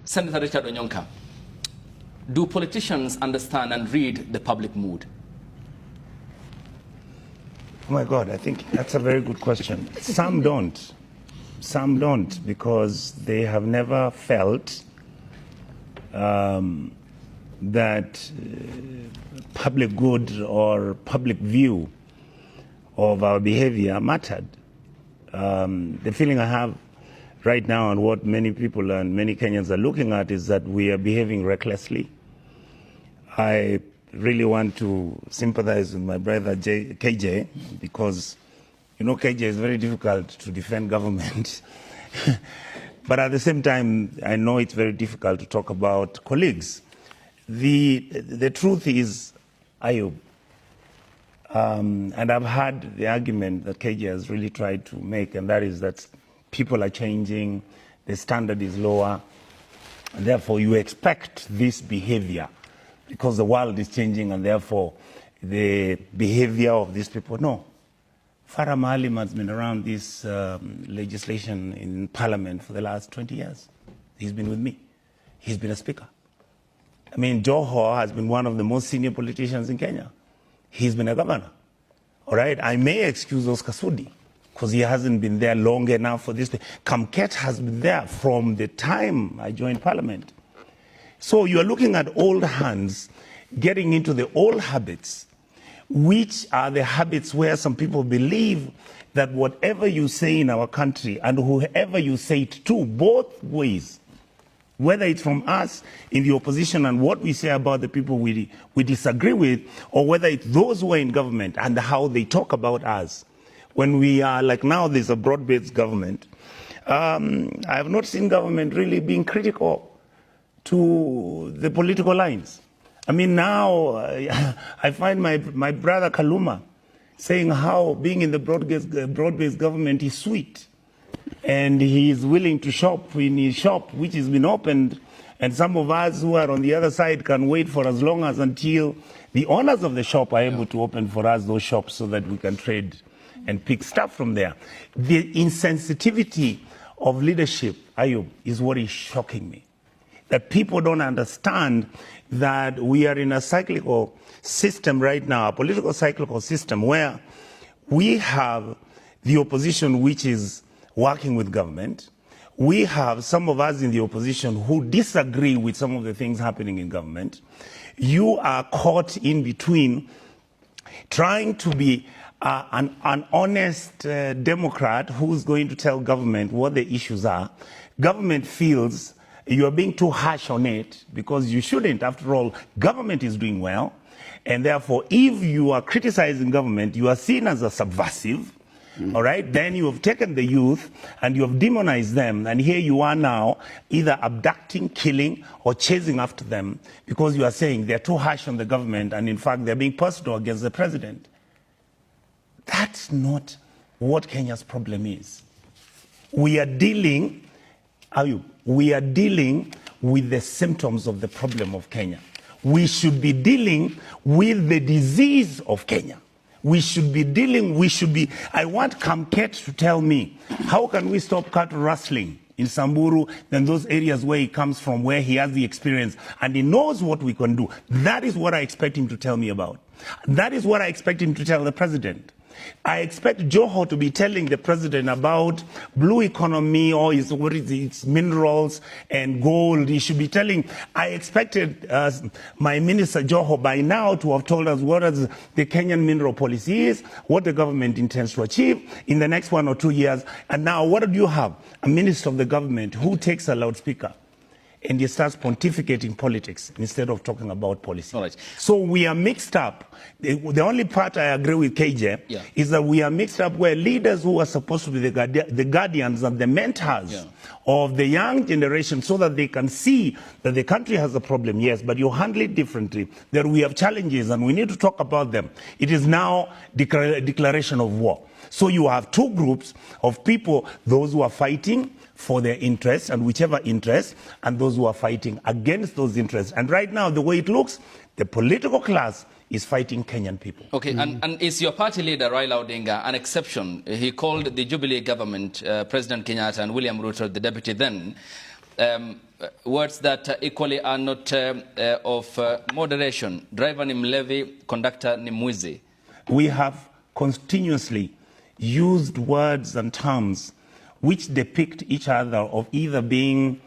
Senator Richard Onyonka, do politicians understand and read the public mood? Oh my God, I think that's a very good question. Some don't. Some don't, because they have never felt that public good or public view of our behavior mattered. The feeling I have right now, and what many people and many Kenyans are looking at, is that we are behaving recklessly. I really want to sympathize with my brother KJ, because you know KJ is very difficult to defend government. But at the same time, I know it's very difficult to talk about colleagues. The truth is, Ayub, and I've heard the argument that KJ has really tried to make, and that is that people are changing, the standard is lower, and therefore you expect this behavior because the world is changing, and therefore the behavior of these people. No. Farah Maalim has been around this legislation in Parliament for the last 20 years. He's been with me. He's been a speaker. I mean, Joho has been one of the most senior politicians in Kenya. He's been a governor. All right? I may excuse Oscar Sudi, because he hasn't been there long enough for this. Kamket has been there from the time I joined Parliament. So you're looking at old hands getting into the old habits, which are the habits where some people believe that whatever you say in our country and whoever you say it to, both ways, whether it's from us in the opposition and what we say about the people we disagree with, or whether it's those who are in government and how they talk about us. When we are, like now, there's a broad-based government. I have not seen government really being critical to the political lines. I mean, now I find my brother Kaluma saying how being in the broad-based government is sweet. And he is willing to shop in his shop, which has been opened. And some of us who are on the other side can wait for as long as until the owners of the shop are able to open for us those shops so that we can trade and pick stuff from there. The insensitivity of leadership, Ayub, is what is shocking me. That people don't understand that we are in a cyclical system right now, a political cyclical system, where we have the opposition which is working with government. We have some of us in the opposition who disagree with some of the things happening in government. You are caught in between trying to be an honest Democrat who's going to tell government what the issues are. Government feels you are being too harsh on it because you shouldn't. After all, government is doing well. And therefore, if you are criticizing government, you are seen as a subversive. All right, then you have taken the youth and you have demonized them, and here you are now either abducting, killing, or chasing after them because you are saying they're too harsh on the government, and in fact they're being personal against the president. That's not what Kenya's problem is. We are dealing with the symptoms of the problem of Kenya. We should be dealing with the disease of Kenya. I want Kamket to tell me, how can we stop cattle rustling in Samburu than those areas where he comes from, where he has the experience and he knows what we can do? That is what I expect him to tell me about. That is what I expect him to tell the president. I expect Joho to be telling the president about blue economy or its minerals and gold. He should be telling. I expected my minister Joho by now to have told us what the Kenyan mineral policy is, what the government intends to achieve in the next 1 or 2 years. And now what do you have? A minister of the government who takes a loudspeaker and he starts pontificating politics instead of talking about policy. Right. So we are mixed up. The only part I agree with KJ is that we are mixed up where leaders who are supposed to be the guardians and the mentors of the young generation so that they can see that the country has a problem, yes, but you handle it differently, that we have challenges and we need to talk about them. It is now declaration of war. So you have two groups of people, those who are fighting for their interests and whichever interest, and those who are fighting against those interests. And right now, the way it looks, the political class is fighting Kenyan people. Okay, and is your party leader, Raila Odinga, an exception? He called the Jubilee government, President Kenyatta and William Ruto, the deputy then, words that equally are not of moderation. Driver ni mlevi, conductor ni mwizi. We have continuously used words and terms which depict each other of either being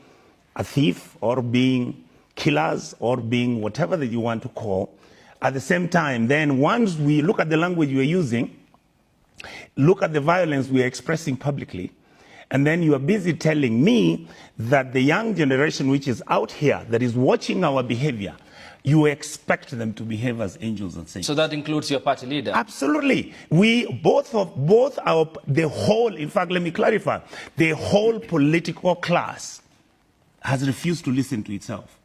a thief or being killers or being whatever that you want to call. At the same time, then once we look at the language we're using, look at the violence we're expressing publicly, and then you are busy telling me that the young generation which is out here, that is watching our behavior, you expect them to behave as angels and saints. So that includes your party leader? Absolutely. The whole, in fact, let me clarify, the whole political class has refused to listen to itself.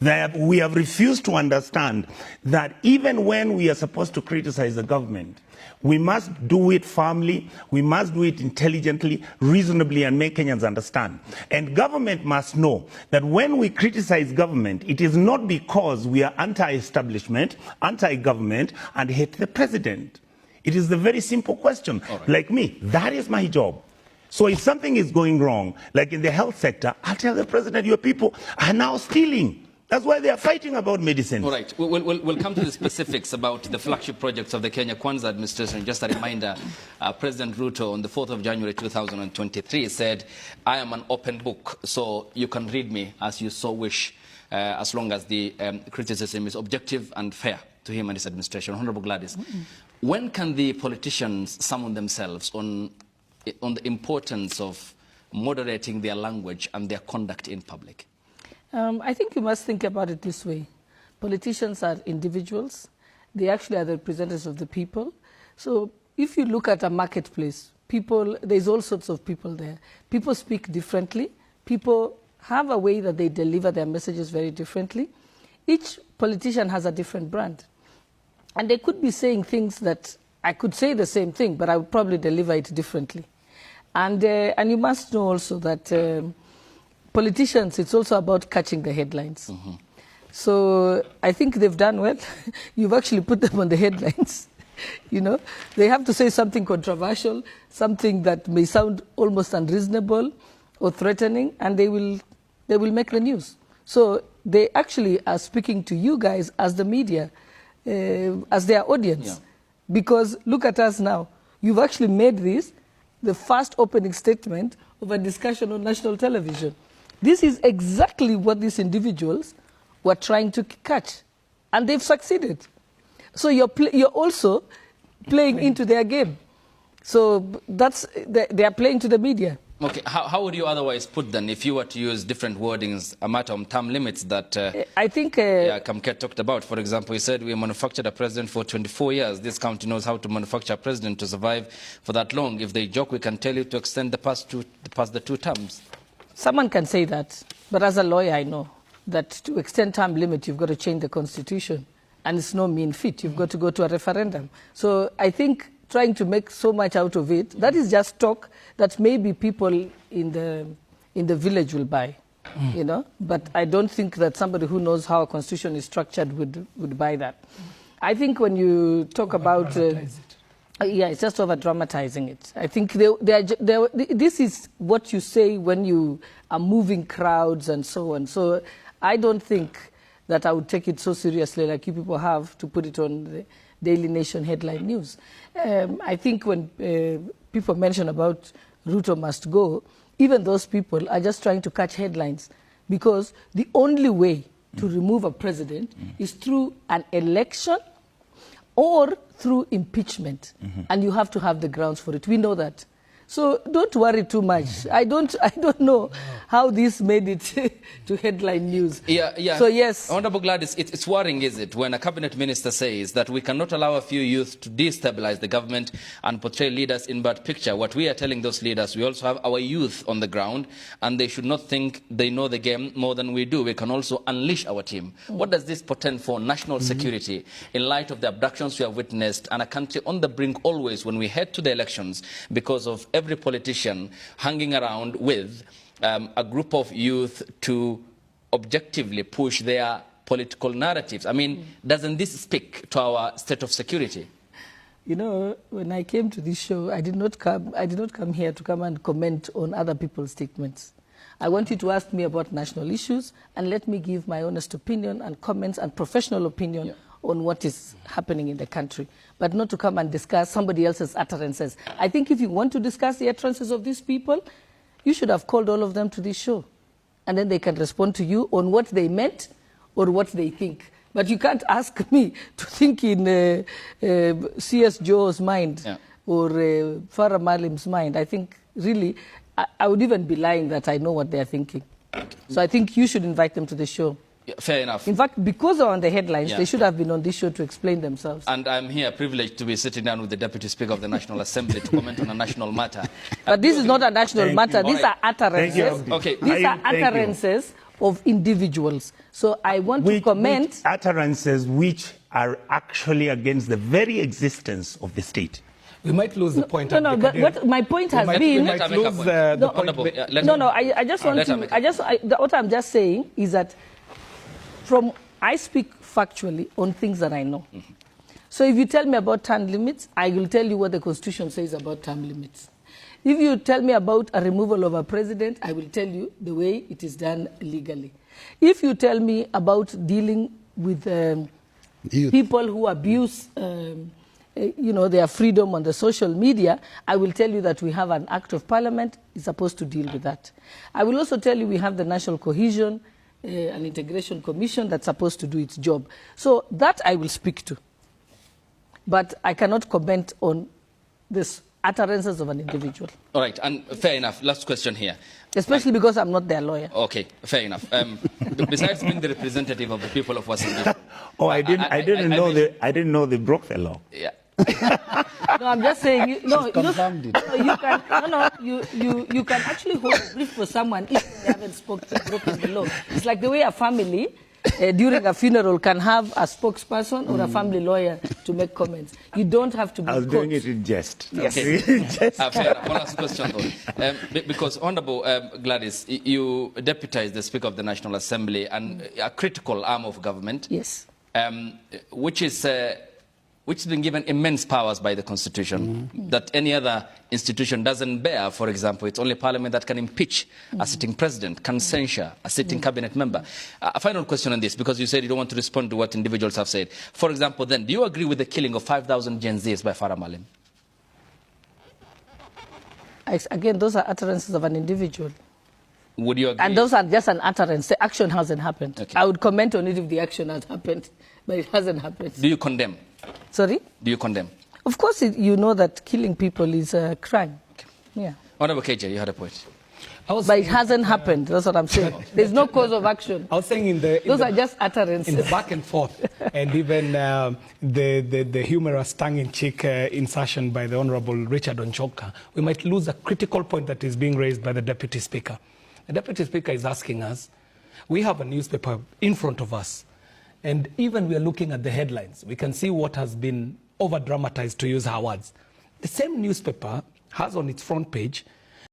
We have refused to understand that even when we are supposed to criticize the government, we must do it firmly, we must do it intelligently, reasonably, and make Kenyans understand. And government must know that when we criticize government, it is not because we are anti-establishment, anti-government, and hate the president. It is the very simple question. Right. Like me, that is my job. So if something is going wrong, like in the health sector, I'll tell the president, your people are now stealing. That's why they are fighting about medicine. All right. We'll come to the specifics about the flagship projects of the Kenya Kwanza administration. Just a reminder, President Ruto on the 4th of January 2023 said, I am an open book, so you can read me as you so wish, as long as the criticism is objective and fair to him and his administration. Honorable Gladys, when can the politicians summon themselves on the importance of moderating their language and their conduct in public? I think you must think about it this way. Politicians are individuals. They actually are the representatives of the people. So if you look at a marketplace, there's all sorts of people there. People speak differently. People have a way that they deliver their messages very differently. Each politician has a different brand. And they could be saying things that I could say the same thing, but I would probably deliver it differently. And you must know also that politicians, it's also about catching the headlines. So I think they've done well. You've actually put them on the headlines. You know, they have to say something controversial, something that may sound almost unreasonable or threatening, and they will make the news. So they actually are speaking to you guys as the media, as their audience. Yeah. Because look at us now. You've actually made this the first opening statement of a discussion on national television. This is exactly what these individuals were trying to catch, and they've succeeded. So you're also playing into their game. So they are playing to the media. Okay, how would you otherwise put them if you were to use different wordings, a matter of term limits that I think Kamket talked about? For example, he said we manufactured a president for 24 years. This county knows how to manufacture a president to survive for that long. If they joke, we can tell you to extend past the 2 terms. Someone can say that, but as a lawyer, I know that to extend term limit, you've got to change the constitution, and it's no mean feat. You've got to go to a referendum. So I think trying to make so much out of it, that is just talk that maybe people in the village will buy, you know. But I don't think that somebody who knows how a constitution is structured would buy that. I think when you talk about yeah, it's just over-dramatizing it. I think this is what you say when you are moving crowds and so on. So I don't think that I would take it so seriously like you people have to put it on the Daily Nation headline news. I think when people mention about Ruto must go, even those people are just trying to catch headlines, because the only way to remove a president is through an election or through impeachment, and you have to have the grounds for it. We know that. So don't worry too much. I don't know how this made it to headline news. Yeah. So yes. Honorable Gladys, it's worrying, is it, when a cabinet minister says that we cannot allow a few youth to destabilize the government and portray leaders in bad picture. What we are telling those leaders, we also have our youth on the ground, and they should not think they know the game more than we do. We can also unleash our team. What does this portend for national security in light of the abductions we have witnessed, and a country on the brink always when we head to the elections because of every politician hanging around with a group of youth to objectively push their political narratives? I mean, doesn't this speak to our state of security? You know, when I came to this show, I did not come here to come and comment on other people's statements. I want you to ask me about national issues and let me give my honest opinion and comments and professional opinion on what is happening in the country, but not to come and discuss somebody else's utterances. I think if you want to discuss the utterances of these people, you should have called all of them to this show, and then they can respond to you on what they meant or what they think. But you can't ask me to think in C.S. Joe's mind or Farah Malim's mind. I think really, I would even be lying that I know what they're thinking. So I think you should invite them to the show. Yeah, fair enough. In fact, because they're on the headlines, they should have been on this show to explain themselves. And I'm here privileged to be sitting down with the Deputy Speaker of the National Assembly to comment on a national matter. But this is not a national matter. These are utterances. These are utterances of individuals. So I want to comment... Which utterances which are actually against the very existence of the state. We might lose the point. No, but what my point has been... We might lose the point. I just want to... What I'm just saying is that I speak factually on things that I know. So if you tell me about term limits, I will tell you what the Constitution says about term limits. If you tell me about a removal of a president, I will tell you the way it is done legally. If you tell me about dealing with people who abuse their freedom on the social media, I will tell you that we have an Act of Parliament is supposed to deal with that. I will also tell you we have the National Cohesion and Integration Commission that's supposed to do its job. So that I will speak to. But I cannot comment on this utterances of an individual. All right, and fair enough. Last question here. Especially because I'm not their lawyer. Okay, fair enough. Besides being the representative of the people of Washington. I didn't know they broke the law. Yeah. No, I'm just saying. You can actually hold a brief for someone if they haven't broken the law. It's like the way a family during a funeral can have a spokesperson or a family lawyer to make comments. You don't have to be I was doing it in jest. Yes. Okay. Fair enough. One last question, though. Because, Honourable Gladys, you deputize the Speaker of the National Assembly and a critical arm of government. Yes. Which has been given immense powers by the Constitution that any other institution doesn't bear. For example, it's only Parliament that can impeach a sitting president, can censure a sitting cabinet member. A final question on this, because you said you don't want to respond to what individuals have said. For example, then, do you agree with the killing of 5,000 Gen Zs by Farah Malim? Again, those are utterances of an individual. Would you agree? And those are just an utterance. The action hasn't happened. Okay. I would comment on it if the action had happened, but it hasn't happened. Do you condemn? Sorry? Do you condemn? Of course, you know that killing people is a crime. Okay. Yeah. Honourable KJ, you had a point. But it hasn't happened. That's what I'm saying. There's no cause of action. I was saying those are just utterances. In the back and forth, and even the humorous tongue-in-cheek insertion by the Honourable Richard Onchoka, we might lose a critical point that is being raised by the Deputy Speaker. The Deputy Speaker is asking us, we have a newspaper in front of us, and even we are looking at the headlines, we can see what has been over-dramatized, to use her words. The same newspaper has on its front page